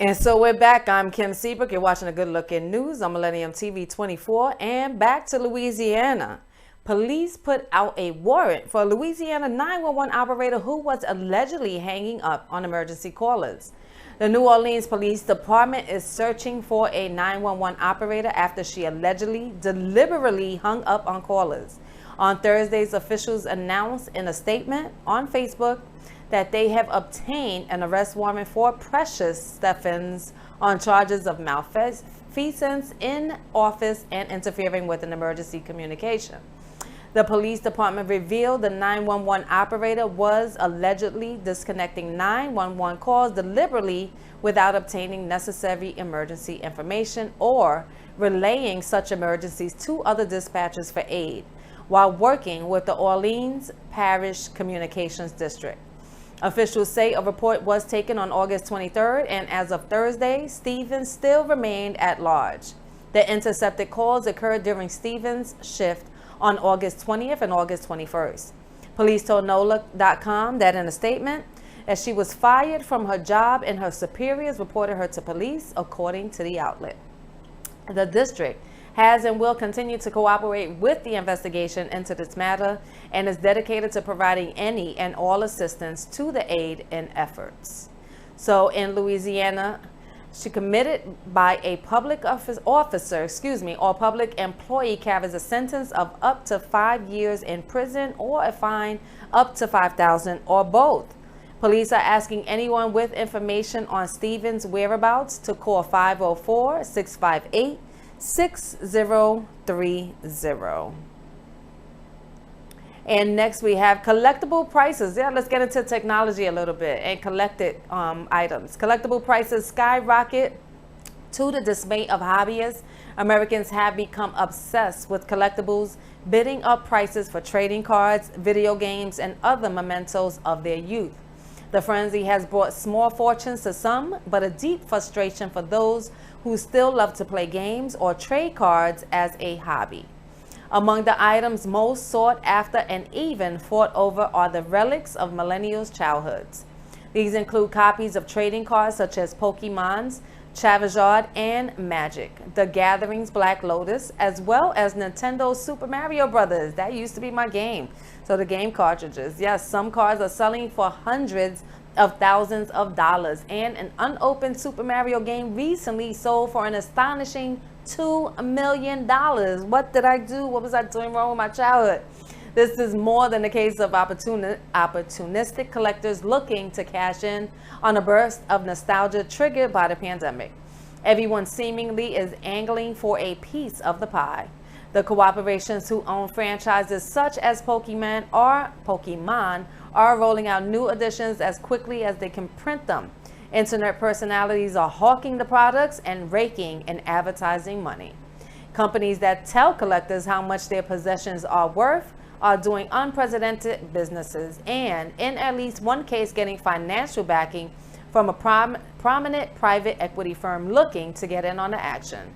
And so we're back. I'm Kim Seabrook. You're watching A Good Look in News on Millennium TV 24. And back to Louisiana. Police put out a warrant for a Louisiana 911 operator who was allegedly hanging up on emergency callers. The New Orleans Police Department is searching for a 911 operator after she allegedly deliberately hung up on callers. On Thursdays, officials announced in a statement on Facebook that they have obtained an arrest warrant for Precious Stephens on charges of malfeasance in office and interfering with an emergency communication. The police department revealed the 911 operator was allegedly disconnecting 911 calls deliberately without obtaining necessary emergency information or relaying such emergencies to other dispatchers for aid while working with the Orleans Parish Communications District. Officials say a report was taken on August 23rd, and as of Thursday, Stevens still remained at large. The intercepted calls occurred during Stevens' shift on August 20th and August 21st. Police told NOLA.com that in a statement, that she was fired from her job and her superiors reported her to police, according to the outlet. The district has and will continue to cooperate with the investigation into this matter and is dedicated to providing any and all assistance to the aid and efforts. So in Louisiana, she committed by a public officer, or public employee carries a sentence of up to 5 years in prison or a fine up to $5,000 or both. Police are asking anyone with information on Stevens' whereabouts to call 504-658-6030. And next we have collectible prices. Yeah, let's get into technology a little bit and collected items. Collectible prices skyrocket to the dismay of hobbyists. Americans have become obsessed with collectibles, bidding up prices for trading cards, video games, and other mementos of their youth. The frenzy has brought small fortunes to some, but a deep frustration for those who still love to play games or trade cards as a hobby. Among the items most sought after and even fought over are the relics of millennials' childhoods. These include copies of trading cards such as Pokemon's, Charizard, and Magic, The Gathering's Black Lotus, as well as Nintendo's Super Mario Brothers. That used to be my game. So the game cartridges. Yes, some cards are selling for hundreds of thousands of dollars, and an unopened Super Mario game recently sold for an astonishing $2 million. What did I do? What was I doing wrong with my childhood? This is more than a case of opportunistic collectors looking to cash in on a burst of nostalgia triggered by the pandemic. Everyone seemingly is angling for a piece of the pie. The cooperations who own franchises such as Pokemon are rolling out new editions as quickly as they can print them. Internet personalities are hawking the products and raking in advertising money. Companies that tell collectors how much their possessions are worth are doing unprecedented businesses and, in at least one case, getting financial backing from a prominent private equity firm looking to get in on the action.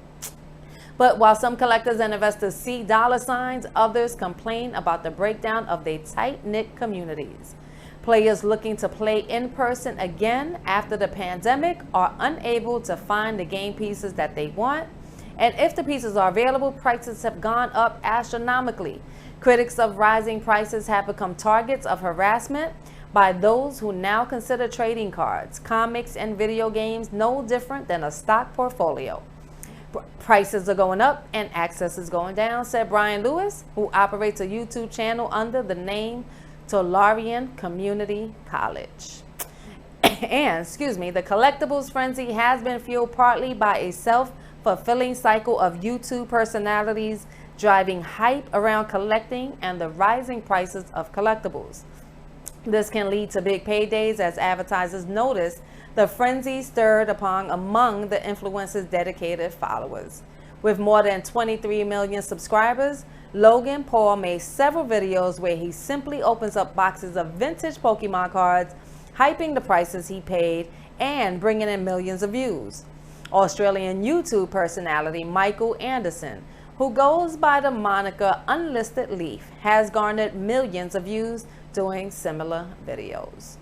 But while some collectors and investors see dollar signs, others complain about the breakdown of their tight-knit communities. Players looking to play in person again after the pandemic are unable to find the game pieces that they want. And if the pieces are available, prices have gone up astronomically. Critics of rising prices have become targets of harassment by those who now consider trading cards, comics, and video games no different than a stock portfolio. Prices are going up and access is going down, said Brian Lewis, who operates a YouTube channel under the name Tolarian Community College. And, the collectibles frenzy has been fueled partly by a self-fulfilling cycle of YouTube personalities driving hype around collecting and the rising prices of collectibles. This can lead to big paydays as advertisers notice the frenzy stirred upon among the influencer's dedicated followers. With more than 23 million subscribers, Logan Paul made several videos where he simply opens up boxes of vintage Pokemon cards, hyping the prices he paid and bringing in millions of views. Australian YouTube personality Michael Anderson, who goes by the moniker Unlisted Leaf, has garnered millions of views doing similar videos.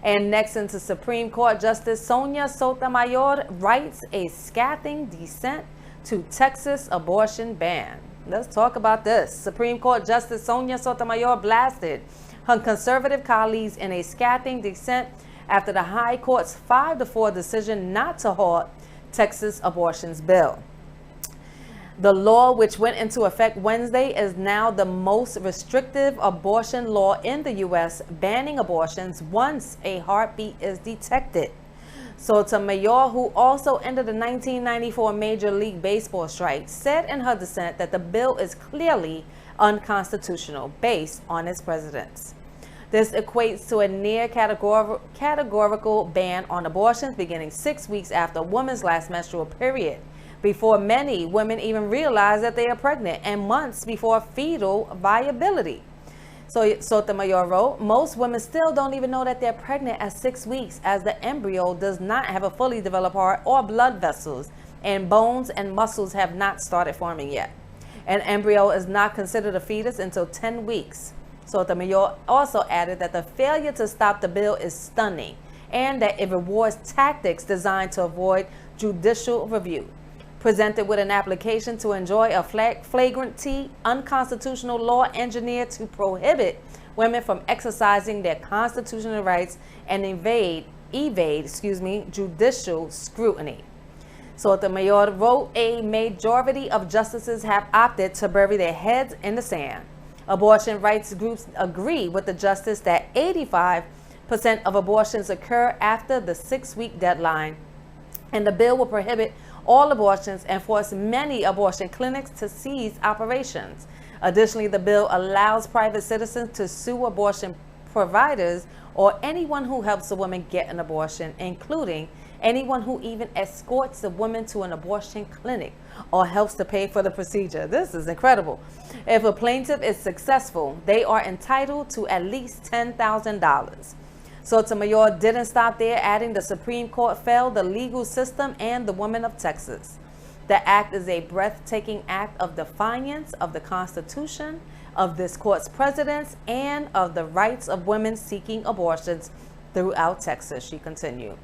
And next, into Supreme Court Justice Sonia Sotomayor writes a scathing dissent to Texas abortion ban. Let's talk about this. Supreme Court Justice Sonia Sotomayor blasted her conservative colleagues in a scathing dissent after the High Court's 5-4 decision not to halt Texas abortions bill. The law, which went into effect Wednesday, is now the most restrictive abortion law in the U.S., banning abortions once a heartbeat is detected. Sotomayor, who also ended the 1994 Major League Baseball strike, said in her dissent that the bill is clearly unconstitutional based on its precedents. This equates to a near categorical ban on abortions beginning 6 weeks after a woman's last menstrual period, before many women even realize that they are pregnant, and months before fetal viability. So Sotomayor wrote, most women still don't even know that they're pregnant at 6 weeks, as the embryo does not have a fully developed heart or blood vessels, and bones and muscles have not started forming yet. An embryo is not considered a fetus until 10 weeks. Sotomayor also added that the failure to stop the bill is stunning, and that it rewards tactics designed to avoid judicial review. Presented with an application to enjoy a flagrantly unconstitutional law engineered to prohibit women from exercising their constitutional rights and evade judicial scrutiny. Sotomayor wrote, a majority of justices have opted to bury their heads in the sand. Abortion rights groups agree with the justice that 85% of abortions occur after the 6-week deadline, and the bill will prohibit all abortions and force many abortion clinics to cease operations. Additionally, the bill allows private citizens to sue abortion providers or anyone who helps a woman get an abortion, including anyone who even escorts a woman to an abortion clinic or helps to pay for the procedure. This is incredible. If a plaintiff is successful, they are entitled to at least $10,000. Sotomayor didn't stop there, adding the Supreme Court failed the legal system and the women of Texas. The act is a breathtaking act of defiance of the Constitution, of this court's precedents, and of the rights of women seeking abortions throughout Texas, she continued.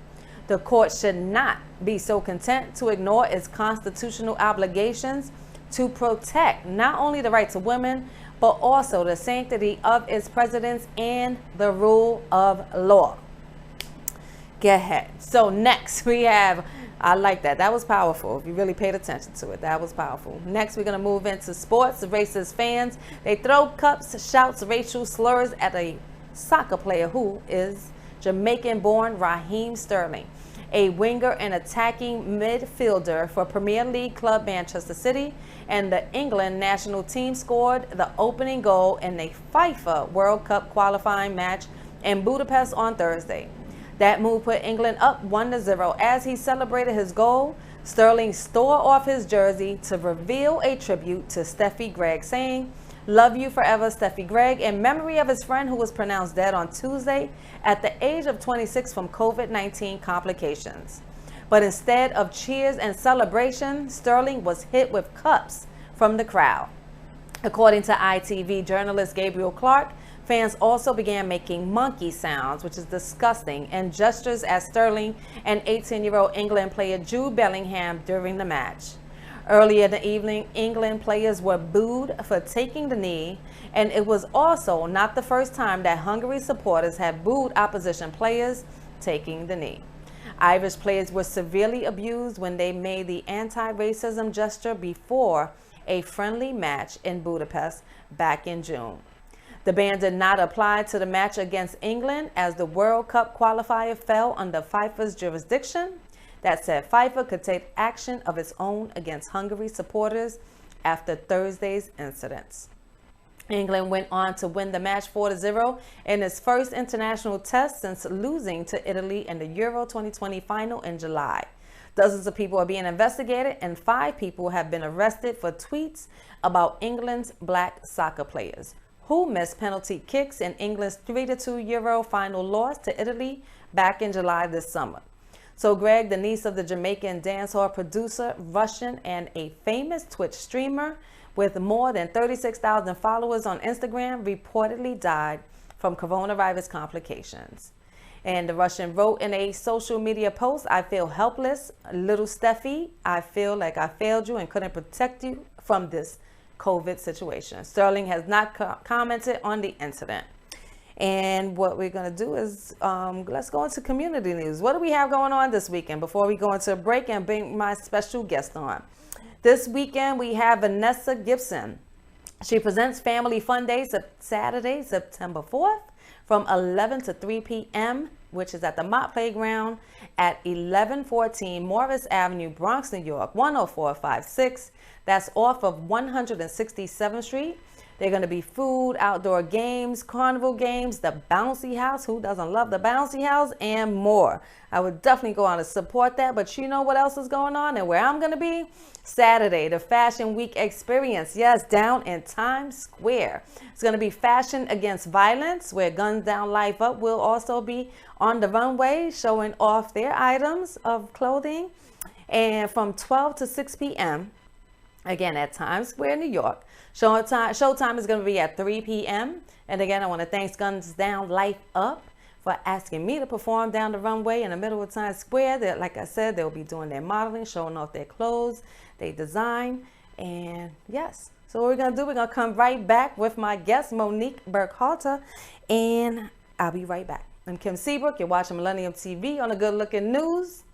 The court should not be so content to ignore its constitutional obligations to protect not only the rights of women, but also the sanctity of its precedents and the rule of law. Go ahead. So next we have, I like that. That was powerful. If you really paid attention to it, that was powerful. Next, we're going to move into sports. Racist fans, they throw cups, shouts racial slurs at a soccer player who is Jamaican-born Raheem Sterling, a winger and attacking midfielder for Premier League club Manchester City, and the England national team scored the opening goal in a FIFA World Cup qualifying match in Budapest on Thursday. That move put England up 1-0. As he celebrated his goal, Sterling tore off his jersey to reveal a tribute to Steffi Greg, saying, "Love you forever, Steffi Greg," in memory of his friend who was pronounced dead on Tuesday at the age of 26 from COVID-19 complications. But instead of cheers and celebration, Sterling was hit with cups from the crowd. According to ITV journalist Gabriel Clark, fans also began making monkey sounds, which is disgusting, and gestures at Sterling and 18-year-old England player Jude Bellingham during the match. Earlier in the evening, England players were booed for taking the knee, and it was also not the first time that Hungary supporters have booed opposition players taking the knee. Irish players were severely abused when they made the anti-racism gesture before a friendly match in Budapest back in June. The ban did not apply to the match against England, as the World Cup qualifier fell under FIFA's jurisdiction. That said, FIFA could take action of its own against Hungary supporters after Thursday's incidents. England went on to win the match 4-0 in its first international test since losing to Italy in the Euro 2020 final in July. Dozens of people are being investigated, and 5 people have been arrested for tweets about England's black soccer players who missed penalty kicks in England's 3-2 Euro final loss to Italy back in July this summer. So Greg, the niece of the Jamaican dancehall producer, Russian, and a famous Twitch streamer with more than 36,000 followers on Instagram, reportedly died from coronavirus complications. And the Russian wrote in a social media post, I feel helpless. Little Steffi, I feel like I failed you and couldn't protect you from this COVID situation. Sterling has not commented on the incident. And what we're going to do is let's go into community news. What do we have going on this weekend before we go into a break and bring my special guest on? This weekend, we have Vanessa Gibson. She presents Family Fun Days Saturday, September 4th from 11 to 3 p.m., which is at the Mott Playground at 1114 Morris Avenue, Bronx, New York, 10456. That's off of 167th Street. They're going to be food, outdoor games, carnival games, the bouncy house. Who doesn't love the bouncy house? And more. I would definitely go on to support that. But you know what else is going on and where I'm going to be? Saturday, the Fashion Week Experience. Yes, down in Times Square. It's going to be Fashion Against Violence, where Guns Down Life Up will also be on the runway showing off their items of clothing. And from 12 to 6 p.m., again at Times Square, New York. Showtime is going to be at 3 p.m. And again, I want to thank Guns Down Life Up for asking me to perform down the runway in the middle of Times Square. Like I said, they'll be doing their modeling, showing off their clothes, their design. And yes, so what we're going to do, we're going to come right back with my guest, Monique Burkhalter. And I'll be right back. I'm Kim Seabrook. You're watching Millennium TV on the Good Looking News.